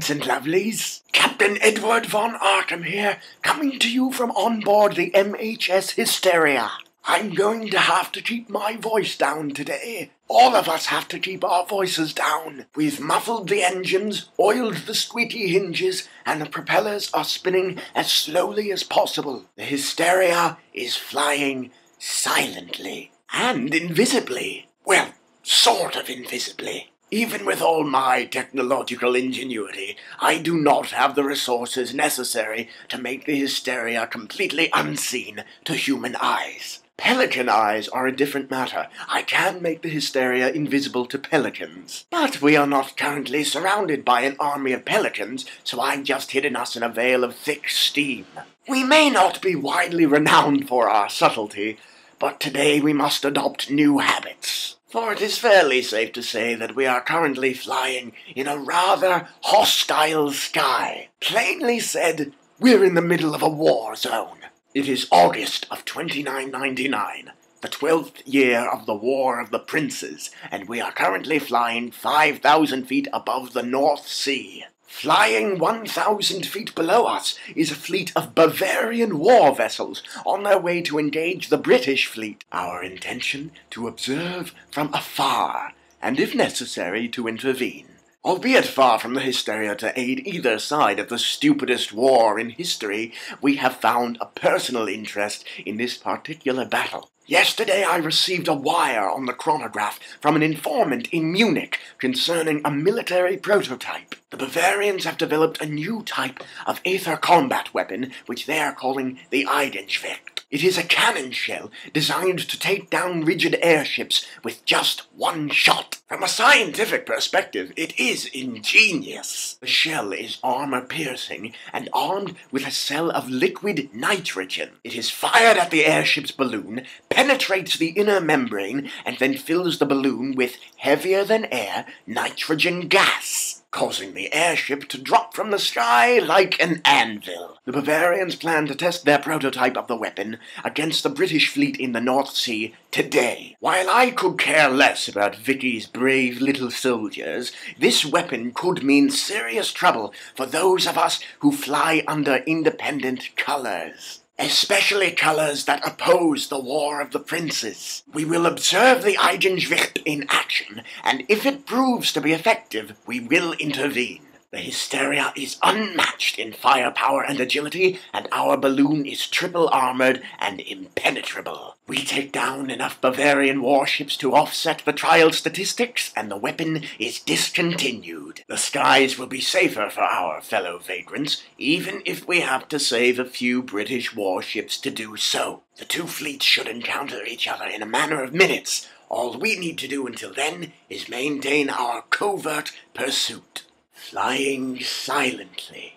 lads and lovelies. Captain Edward von Arkham here, coming to you from on board the MHS Hysteria. I'm going to have to keep my voice down today. All of us have to keep our voices down. We've muffled the engines, oiled the squeaky hinges, and the propellers are spinning as slowly as possible. The Hysteria is flying silently and invisibly. Well, sort of invisibly. Even with all my technological ingenuity, I do not have the resources necessary to make the Hysteria completely unseen to human eyes. Pelican eyes are a different matter. I can make the Hysteria invisible to pelicans. But we are not currently surrounded by an army of pelicans, so I've just hidden us in a veil of thick steam. We may not be widely renowned for our subtlety, but today we must adopt new habits. For it is fairly safe to say that we are currently flying in a rather hostile sky. Plainly said, we're in the middle of a war zone. It is August of 2999, the 12th year of the War of the Princes, and we are currently flying 5,000 feet above the North Sea. Flying 1,000 feet below us is a fleet of Bavarian war vessels on their way to engage the British fleet. Our intention to observe from afar, and if necessary to intervene. Albeit far from the Hysteria to aid either side of the stupidest war in history, we have found a personal interest in this particular battle. Yesterday I received a wire on the chronograph from an informant in Munich concerning a military prototype. The Bavarians have developed a new type of aether combat weapon, which they are calling the Eigenschwert. It is a cannon shell designed to take down rigid airships with just one shot. From a scientific perspective, it is ingenious. The shell is armor-piercing and armed with a cell of liquid nitrogen. It is fired at the airship's balloon, penetrates the inner membrane, and then fills the balloon with heavier-than-air nitrogen gas, causing the airship to drop from the sky like an anvil. The Bavarians plan to test their prototype of the weapon against the British fleet in the North Sea today. While I could care less about Vicky's brave little soldiers, this weapon could mean serious trouble for those of us who fly under independent colors. Especially colors that oppose the War of the Princes. We will observe the Eigenschwert in action, and if it proves to be effective, we will intervene. The Hysteria is unmatched in firepower and agility, and our balloon is triple-armored and impenetrable. We take down enough Bavarian warships to offset the trial statistics, and the weapon is discontinued. The skies will be safer for our fellow vagrants, even if we have to save a few British warships to do so. The two fleets should encounter each other in a matter of minutes. All we need to do until then is maintain our covert pursuit. Flying silently.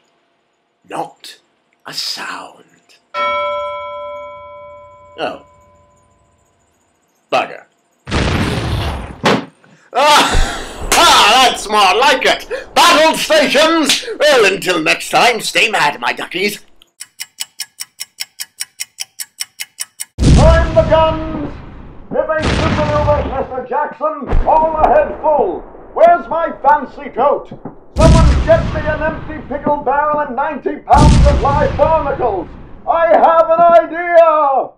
Not a sound. Oh. Bugger. That's more like it! Battle stations! Well, until next time, stay mad, my duckies. Time the guns! Evasive maneuvers, Mr. Jackson! All ahead full! Where's my fancy coat? Someone get me an empty pickle barrel and 90 pounds of live barnacles! I have an idea!